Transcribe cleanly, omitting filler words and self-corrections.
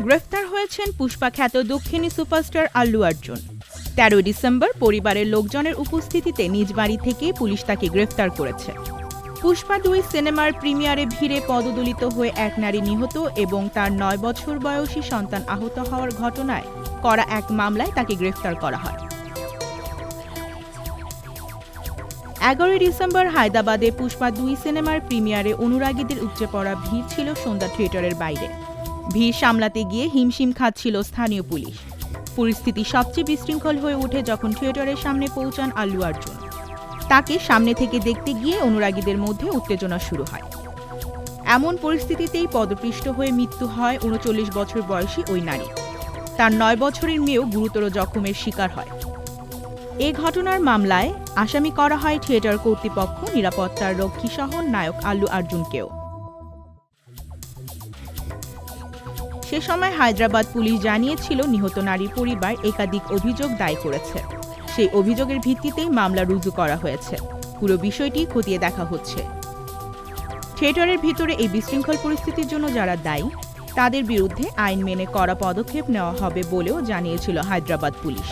গ্রেফতার হয়েছেন পুষ্পা খ্যাত দক্ষিণী সুপারস্টার আল্লু অর্জুন। ১৩ ডিসেম্বর পরিবারের লোকজনের উপস্থিতিতে নিজ বাড়ি থেকে পুলিশ তাকে গ্রেফতার করেছে। পুষ্পা ২ সিনেমার প্রিমিয়ারে ভিড়ে পদদলিত হয়ে এক নারী নিহত এবং তার ৯ বছর বয়সী সন্তান আহত হওয়ার ঘটনায় করা এক মামলায় তাকে গ্রেফতার করা হয়। ১১ ডিসেম্বর হায়দ্রাবাদে পুষ্পা ২ সিনেমার প্রিমিয়ারে অনুরাগীদের উপচে পড়া ভিড় ছিল সন্ধ্যা থিয়েটারের বাইরে। ভিড় সামলাতে গিয়ে হিমশিম খাচ্ছিল স্থানীয় পুলিশ। পরিস্থিতি সবচেয়ে বিশৃঙ্খল হয়ে ওঠে যখন থিয়েটারের সামনে পৌঁছান আল্লু অর্জুন। তাকে সামনে থেকে দেখতে গিয়ে অনুরাগীদের মধ্যে উত্তেজনা শুরু হয়। এমন পরিস্থিতিতেই পদপৃষ্ট হয়ে মৃত্যু হয় ৩৯ বছর বয়সী ওই নারী। তার ৯ বছরের মেয়েও গুরুতর জখমের শিকার হয়। এ ঘটনার মামলায় আসামি করা হয় থিয়েটার কর্তৃপক্ষ, নিরাপত্তার রক্ষী সহ নায়ক আল্লু অর্জুনকেও। সে সময় হায়দ্রাবাদ পুলিশ জানিয়েছিল নিহত নারীর পরিবার একাধিক অভিযোগ দায়ের করেছে। সেই অভিযোগের ভিত্তিতেই মামলা রুজু করা হয়েছে। পুরো বিষয়টি খতিয়ে দেখা হচ্ছে। থিয়েটারের ভিতরে এই বিশৃঙ্খল পরিস্থিতির জন্য যারা দায়ী তাদের বিরুদ্ধে আইন মেনে কড়া পদক্ষেপ নেওয়া হবে বলেও জানিয়েছিল হায়দ্রাবাদ পুলিশ।